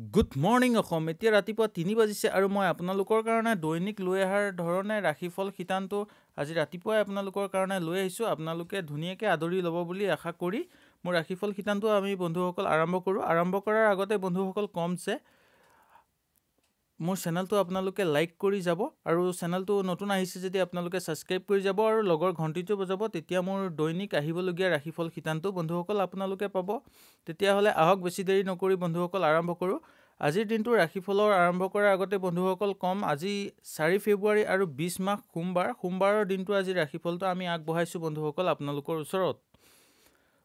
Good morning Assam. এতিয়া ৰাতিপুৱা ৩ বাজিছে আৰু মই আপোনালোকৰ কাৰণে দৈনিক লৈ অহাৰ ধৰণে ৰাশিফল শিতানটো আজি ৰাতিপুৱাই আপোনালোকৰ কাৰণে লৈ আহিছোঁ। আপোনালোকে ধুনীয়াকৈ আদৰি ল'ব বুলি আশা কৰি মোৰ ৰাশিফল শিতানটো আমি বন্ধুসকল আৰম্ভ কৰোঁ। আৰম্ভ কৰাৰ আগতে বন্ধুসকল কম যে মোৰ চেনেলটো আপোনালোকে লাইক কৰি যাব আৰু চেনেলটো নতুন আহিছে যদি আপোনালোকে ছাবস্ক্ৰাইব কৰি যাব আৰু লগৰ ঘণ্টিটো বজাব। তেতিয়া মোৰ দৈনিক আহিবলগীয়া ৰাশিফল শিতানটো বন্ধুসকল আপোনালোকে পাব। তেতিয়াহ'লে আহক বেছি দেৰি নকৰি বন্ধুসকল আৰম্ভ কৰোঁ। আজিৰ দিনটো ৰাশিফলৰ আৰম্ভ কৰাৰ আগতে বন্ধুসকল কম, আজি 4 ফেব্ৰুৱাৰী আৰু 20 মাহ সোমবাৰৰ দিনটো আজি ৰাশিফলটো আমি আগবঢ়াইছোঁ বন্ধুসকল আপোনালোকৰ ওচৰত।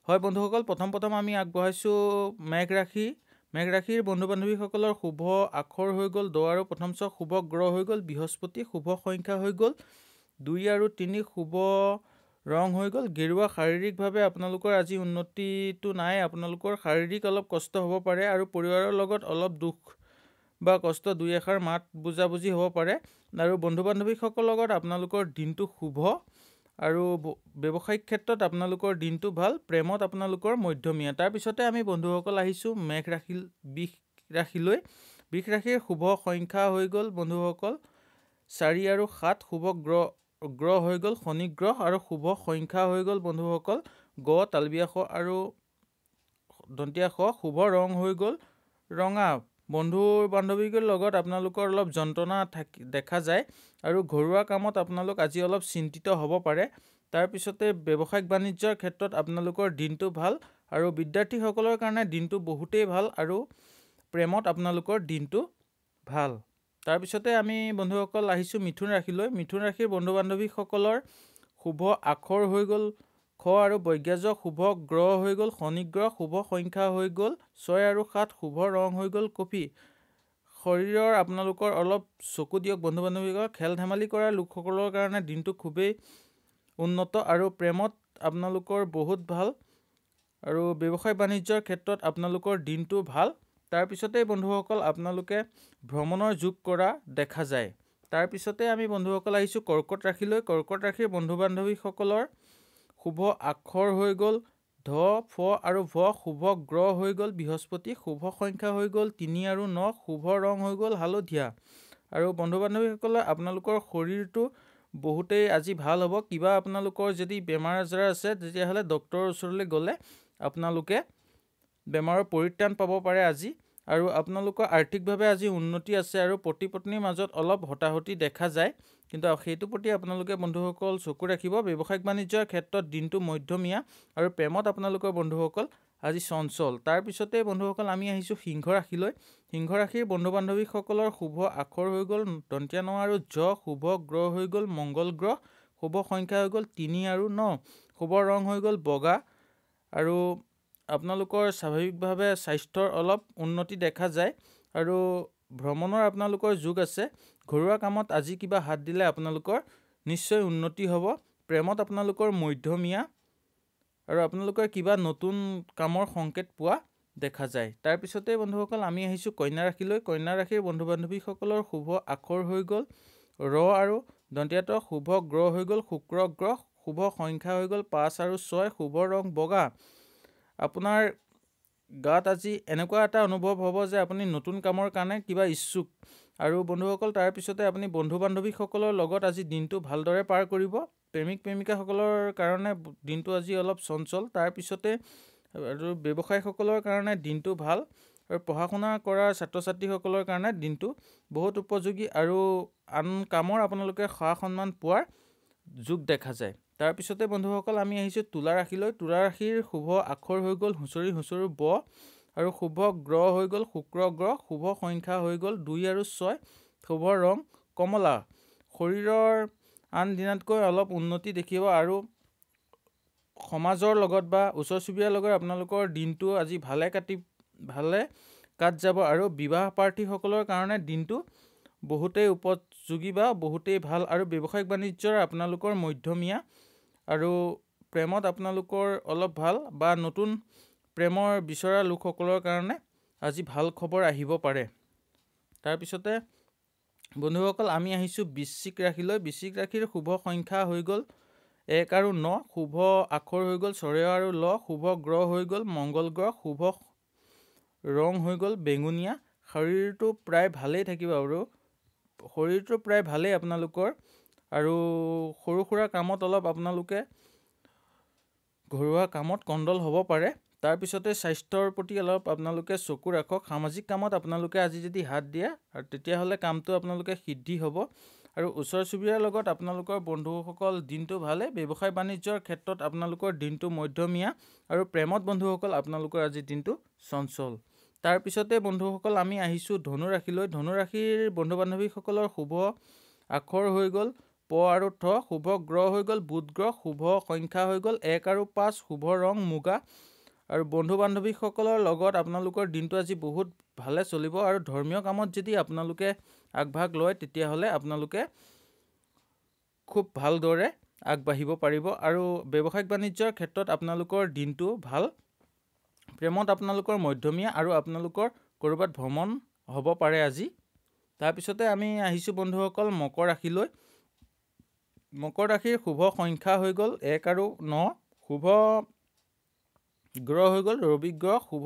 হয় বন্ধুসকল, প্ৰথম আমি আগবঢ়াইছোঁ মেঘ ৰাশিৰ বন্ধু বান্ধৱীসকলৰ শুভ আখৰ হৈ গ'ল দ আৰু প্ৰথম ছ, শুভ গ্ৰহ হৈ গ'ল বৃহস্পতি, শুভ সংখ্যা হৈ গ'ল 2 আৰু 3, শুভ ৰং হৈ গ'ল গেৰুৱা। শাৰীৰিকভাৱে আপোনালোকৰ আজি উন্নতিটো নাই, আপোনালোকৰ শাৰীৰিক অলপ কষ্ট হ'ব পাৰে আৰু পৰিবাৰৰ লগত অলপ দুখ বা কষ্ট দুই এষাৰ মাত বুজাবুজি হ'ব পাৰে। আৰু বন্ধু বান্ধৱীসকলৰ লগত আপোনালোকৰ দিনটো শুভ আৰু ব্যৱসায়িক ক্ষেত্ৰত আপোনালোকৰ দিনটো ভাল, প্ৰেমত আপোনালোকৰ মধ্যমীয়া। তাৰপিছতে আমি বন্ধুসকল আহিছোঁ বৃষ ৰাশিলৈ। বৃষ ৰাশিৰ শুভ সংখ্যা হৈ গ'ল বন্ধুসকল 4 আৰু 7, শুভ গ্ৰহ হৈ গ'ল শনি গ্ৰহ আৰু শুভ সংখ্যা হৈ গ'ল বন্ধুসকল গ, তালবীয়া শ আৰু দন্তীয়া শ, শুভ ৰং হৈ গ'ল ৰঙা। বন্ধু বান্ধৱীৰ লগত আপোনালোকৰ অলপ যন্ত্ৰণা দেখা যায় আৰু ঘৰুৱা কামত আপোনালোক আজি অলপ চিন্তিত হ'ব পাৰে। তাৰপিছতে ব্যৱসায়িক বাণিজ্যৰ ক্ষেত্ৰত আপোনালোকৰ দিনটো ভাল আৰু বিদ্যাৰ্থীসকলৰ কাৰণে দিনটো বহুতেই ভাল আৰু প্ৰেমত আপোনালোকৰ দিনটো ভাল। তাৰপিছতে আমি বন্ধুসকল আহিছোঁ মিথুন ৰাশিলৈ। মিথুন ৰাশিৰ বন্ধু বান্ধৱীসকলৰ শুভ আখৰ হৈ গ'ল খ আৰু বৈজ্ঞাজ, শুভ গ্ৰহ হৈ গ'ল শনি গ্ৰহ, শুভ সংখ্যা হৈ গ'ল 6 আৰু 7, শুভ ৰং হৈ গ'ল কফি। শৰীৰৰ আপোনালোকৰ অলপ চকু দিয়ক বন্ধু বান্ধৱীসকল। খেল ধেমালি কৰা লোকসকলৰ কাৰণে দিনটো খুবেই উন্নত আৰু প্ৰেমত আপোনালোকৰ বহুত ভাল আৰু ব্যৱসায় বাণিজ্যৰ ক্ষেত্ৰত আপোনালোকৰ দিনটো ভাল। তাৰপিছতে বন্ধুসকল আপোনালোকে ভ্ৰমণৰ যোগ কৰা দেখা যায়। তাৰপিছতে আমি বন্ধুসকল আহিছোঁ কৰ্কট ৰাশিলৈ। কৰ্কট ৰাশিৰ বন্ধু বান্ধৱীসকলৰ শুভ আখৰ হৈ গ'ল ধ, ফ আৰু ভ, শুভ গ্ৰহ হৈ গ'ল বৃহস্পতি, শুভ সংখ্যা হৈ গ'ল 3 আৰু 9, শুভ ৰং হৈ গ'ল হালধীয়া। আৰু বন্ধু বান্ধৱীসকলে আপোনালোকৰ শৰীৰটো বহুতেই আজি ভাল হ'ব। কিবা আপোনালোকৰ যদি বেমাৰ আজাৰ আছে তেতিয়াহ'লে ডক্তৰৰ ওচৰলৈ গ'লে আপোনালোকে বেমাৰৰ পৰিত্ৰাণ পাব পাৰে আজি। আৰু আপোনালোকৰ আৰ্থিকভাৱে আজি উন্নতি আছে আৰু পতি পত্নীৰ মাজত অলপ হতাহতি দেখা যায়, কিন্তু সেইটোৰ প্ৰতি আপোনালোকে বন্ধুসকল চকু ৰাখিব। ব্যৱসায়িক বাণিজ্যৰ ক্ষেত্ৰত দিনটো মধ্যমীয়া আৰু প্ৰেমত আপোনালোকৰ বন্ধুসকল আজি চঞ্চল। তাৰপিছতে বন্ধুসকল আমি আহিছোঁ সিংহ ৰাশিলৈ। সিংহ ৰাশিৰ বন্ধু বান্ধৱীসকলৰ শুভ আখৰ হৈ গ'ল দন্তীয়া ন আৰু জ, শুভ গ্ৰহ হৈ গ'ল মংগল গ্ৰহ, শুভ সংখ্যা হৈ গ'ল 3 আৰু 9, শুভ ৰং হৈ গ'ল বগা। আৰু আপোনালোকৰ স্বাভাৱিকভাৱে স্বাস্থ্যৰ অলপ উন্নতি দেখা যায় আৰু ভ্ৰমণৰ আপোনালোকৰ যোগ আছে। ঘৰুৱা কামত আজি কিবা হাত দিলে আপোনালোকৰ নিশ্চয় উন্নতি হ'ব। প্ৰেমত আপোনালোকৰ মধ্যমীয়া আৰু আপোনালোকৰ কিবা নতুন কামৰ সংকেত পোৱা দেখা যায়। তাৰপিছতে বন্ধুসকল আমি আহিছোঁ কন্যা ৰাশিলৈ। কন্যা ৰাশিৰ বন্ধু বান্ধৱীসকলৰ শুভ আখৰ হৈ গ'ল ৰ আৰু দন্তীয়া ত, শুভ গ্ৰহ হৈ গ'ল শুক্ৰ গ্ৰহ, শুভ সংখ্যা হৈ গ'ল 5 আৰু 6, শুভ ৰং বগা। আপোনাৰ গাত আজি এনেকুৱা এটা অনুভৱ হ'ব যে আপুনি নতুন কামৰ কাৰণে কিবা ইচ্ছুক। আৰু বন্ধুসকল তাৰপিছতে আপুনি বন্ধু বান্ধৱীসকলৰ লগত আজি দিনটো ভালদৰে পাৰ কৰিব। প্ৰেমিক প্ৰেমিকাসকলৰ কাৰণে দিনটো আজি অলপ চঞ্চল। তাৰপিছতে আৰু ব্যৱসায়ীসকলৰ কাৰণে দিনটো ভাল আৰু পঢ়া শুনা কৰা ছাত্ৰ ছাত্ৰীসকলৰ কাৰণে দিনটো বহুত উপযোগী আৰু আন কামৰ আপোনালোকে সা সন্মান পোৱাৰ যোগ দেখা যায়। তাৰপিছতে বন্ধুসকল আমি আহিছোঁ তুলা ৰাশিলৈ। তুলা ৰাশিৰ শুভ আখৰ হৈ গ'ল হুঁচৰি ব আৰু শুভ গ্ৰহ হৈ গ'ল শুক্ৰ গ্ৰহ, শুভ সংখ্যা হৈ গ'ল 2 আৰু 6, শুভ ৰং কমলা। শৰীৰৰ আন দিনাতকৈ অলপ উন্নতি দেখিব আৰু সমাজৰ লগত বা ওচৰ চুবুৰীয়াৰ লগত আপোনালোকৰ দিনটো আজি ভালে কাট যাব আৰু বিবাহ প্ৰাৰ্থীসকলৰ কাৰণে দিনটো বহুতেই উপযোগী বা বহুতেই ভাল আৰু ব্যৱসায়িক বাণিজ্যৰ আপোনালোকৰ মধ্যমীয়া আৰু প্ৰেমত আপোনালোকৰ অলপ ভাল বা নতুন প্ৰেমৰ বিচৰা লোকসকলৰ কাৰণে আজি ভাল খবৰ আহিব পাৰে। তাৰপিছতে বন্ধুসকল আমি আহিছোঁ বৃশ্চিক ৰাশিলৈ। বৃশ্চিক ৰাশিৰ শুভ সংখ্যা হৈ গ'ল 1 আৰু 9, শুভ আখৰ হৈ গ'ল চ আৰু ল, শুভ গ্ৰহ হৈ গ'ল মংগল গ্ৰহ, শুভ ৰং হৈ গ'ল বেঙুনীয়া। শৰীৰটো প্ৰায় ভালেই থাকিব আৰু শৰীৰটো প্ৰায় ভালেই আপোনালোকৰ। আৰু সৰু সুৰা কামত অলপ আপোনালোকে ঘৰুৱা কামত কণ্ডল হ'ব পাৰে। তাৰপিছতে স্বাস্থ্যৰ প্ৰতি অলপ আপোনালোকে চকু ৰাখক। সামাজিক কামত আপোনালোকে আজি যদি হাত দিয়ে আৰু তেতিয়াহ'লে কামটো আপোনালোকে সিদ্ধি হ'ব। আৰু ওচৰ চুবুৰীয়াৰ লগত আপোনালোকৰ বন্ধুসকল দিনটো ভালে। ব্যৱসায় বাণিজ্যৰ ক্ষেত্ৰত আপোনালোকৰ দিনটো মধ্যমীয়া। আৰু প্ৰেমত বন্ধুসকল আপোনালোকৰ আজি দিনটো চঞ্চল। তাৰপিছতে বন্ধুসকল আমি আহিছোঁ ধনু ৰাশিলৈ। ধনু ৰাশিৰ বন্ধু বান্ধৱীসকলৰ শুভ আখৰ হৈ গ'ল প আৰু ঠ। শুভ গ্ৰহ হৈ গ'ল বুধ গ্ৰহ। শুভ সংখ্যা হৈ গ'ল 1 আৰু 5। শুভ ৰং মুগা। আৰু বন্ধু বান্ধৱীসকলৰ লগত আপোনালোকৰ দিনটো আজি বহুত ভালে চলিব। আৰু ধৰ্মীয় কামত যদি আপোনালোকে আগভাগ লয় তেতিয়াহ'লে আপোনালোকে খুব ভালদৰে আগবাঢ়িব পাৰিব। আৰু ব্যৱসায়িক বাণিজ্যৰ ক্ষেত্ৰত আপোনালোকৰ দিনটো ভাল। প্ৰেমত আপোনালোকৰ মধ্যমীয়া আৰু আপোনালোকৰ ক'ৰবাত ভ্ৰমণ হ'ব পাৰে আজি। তাৰপিছতে আমি আহিছোঁ বন্ধুসকল মকৰ ৰাশিলৈ। মকৰ ৰাশিৰ শুভ সংখ্যা হৈ গ'ল 1 আৰু 9। শুভ গ্ৰহ হৈ গ'ল ৰবি গ্ৰহ। শুভ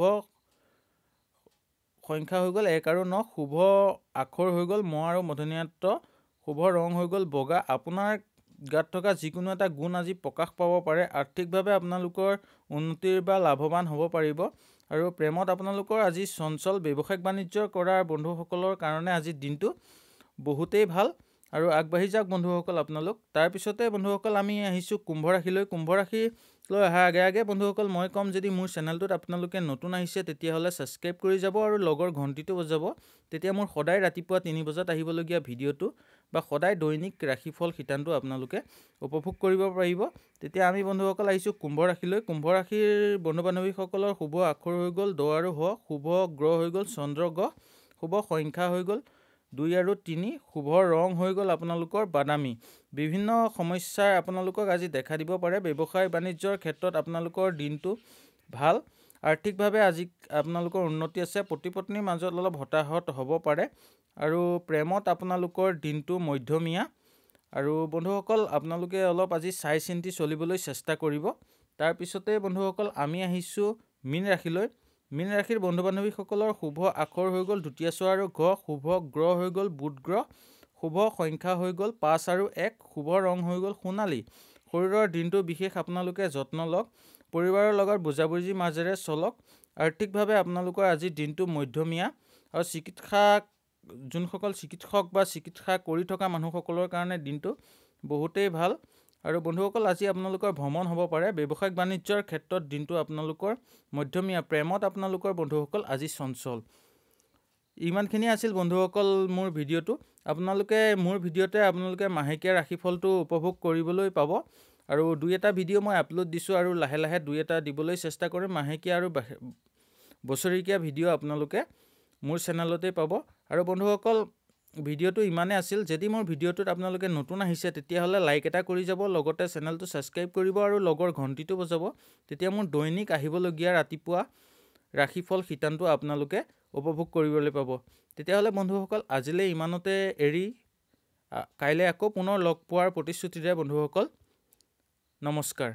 সংখ্যা হৈ গ'ল 1 আৰু 9। শুভ আখৰ হৈ গ'ল ম আৰু মধ্যনীয়ান্ত। শুভ ৰং হৈ গ'ল বগা। আপোনাৰ গাত থকা যিকোনো এটা গুণ আজি প্ৰকাশ পাব পাৰে। আৰ্থিকভাৱে আপোনালোকৰ উন্নতিৰ বা লাভৱান হ'ব পাৰিব। আৰু প্ৰেমত আপোনালোকৰ আজি চঞ্চল। ব্যৱসায়িক বাণিজ্য কৰা বন্ধুসকলৰ কাৰণে আজি দিনটো বহুতেই ভাল। আৰু আগবাঢ়ি যাওক বন্ধুসকল আপোনালোক। তাৰপিছতে বন্ধুসকল আমি আহিছোঁ কুম্ভ ৰাশিলৈ। কুম্ভ ৰাশিলৈ অহাৰ আগে আগে বন্ধুসকল মই ক'ম, যদি মোৰ চেনেলটোত আপোনালোকে নতুন আহিছে তেতিয়াহ'লে ছাবস্ক্ৰাইব কৰি যাব আৰু লগৰ ঘণ্টিটো বজাব। তেতিয়া মোৰ সদায় ৰাতিপুৱা 3 বজাত আহিবলগীয়া ভিডিঅ'টো বা সদায় দৈনিক ৰাশিফল শিতানটো আপোনালোকে উপভোগ কৰিব পাৰিব। তেতিয়া আমি বন্ধুসকল আহিছোঁ কুম্ভ ৰাশিলৈ। কুম্ভ ৰাশিৰ বন্ধু বান্ধৱীসকলৰ শুভ আখৰ হৈ গ'ল দ আৰু হ। শুভ গ্ৰহ হৈ গ'ল চন্দ্ৰ গ্ৰহ। শুভ সংখ্যা হৈ গ'ল 2 আৰু 3। শুভ ৰং হৈ গ'ল আপোনালোকৰ বাদামী। বিভিন্ন সমস্যাই আপোনালোকক আজি দেখা দিব পাৰে। ব্যৱসায় বাণিজ্যৰ ক্ষেত্ৰত আপোনালোকৰ দিনটো ভাল। আৰ্থিকভাৱে আজি আপোনালোকৰ উন্নতি আছে। পতি পত্নীৰ মাজত অলপ হতাহত হ'ব পাৰে। আৰু প্ৰেমত আপোনালোকৰ দিনটো মধ্যমীয়া। আৰু বন্ধুসকল আপোনালোকে অলপ আজি চাই চিন্তি চলিবলৈ চেষ্টা কৰিব। তাৰপিছতে বন্ধুসকল আমি আহিছোঁ মীন ৰাশিলৈ। মীন ৰাশিৰ বন্ধু বান্ধৱীসকলৰ শুভ আখৰ হৈ গ'ল দ্বিতীয় ছ আৰু ঘ। শুভ গ্ৰহ হৈ গ'ল বুধ গ্ৰহ। শুভ সংখ্যা হৈ গ'ল 5 আৰু 1। শুভ ৰং হৈ গ'ল সোণালী। শৰীৰৰ দিনটো বিশেষ আপোনালোকে যত্ন লওক। পৰিবাৰৰ লগত বুজাবুজিৰ মাজেৰে চলক। আৰ্থিকভাৱে আপোনালোকৰ আজি দিনটো মধ্যমীয়া। আৰু যোনসকল চিকিৎসক বা চিকিৎসা কৰি থকা মানুহসকলৰ কাৰণে দিনটো বহুতেই ভাল। আৰু বন্ধুসকল আজি আপোনালোকৰ ভ্ৰমণ হ'ব পাৰে। ব্যৱসায়িক বাণিজ্যৰ ক্ষেত্ৰত দিনটো আপোনালোকৰ মধ্যমীয়া। প্ৰেমত আপোনালোকৰ বন্ধুসকল আজি চঞ্চল। ইমানখিনি আছিল বন্ধুসকল মোৰ ভিডিঅ'টো। আপোনালোকে মোৰ ভিডিঅ'তে আপোনালোকে মাহেকীয়া ৰাশিফলটো উপভোগ কৰিবলৈ পাব। আৰু 2-এটা ভিডিঅ' মই আপলোড দিছোঁ আৰু লাহে লাহে 2-এটা দিবলৈ চেষ্টা কৰিম। মাহেকীয়া আৰু বছৰেকীয়া ভিডিঅ' আপোনালোকে মোৰ চেনেলতেই পাব। আৰু বন্ধুসকল ভিডিঅ'টো ইমানেই আছিল। যদি মোৰ ভিডিঅ'টোত আপোনালোকে নতুন আহিছে তেতিয়াহ'লে লাইক এটা কৰি যাব। লগতে চেনেলটো ছাবস্ক্ৰাইব কৰিব আৰু লগৰ ঘণ্টিটো বজাব। তেতিয়া মোৰ দৈনিক আহিবলগীয়া ৰাতিপুৱা ৰাশিফল শিতানটো আপোনালোকে উপভোগ কৰিবলৈ পাব। তেতিয়াহ'লে বন্ধুসকল আজিলৈ ইমানতে এৰি কাইলৈ আকৌ পুনৰ লগ পোৱাৰ প্ৰতিশ্ৰুতিৰে বন্ধুসকল নমস্কাৰ।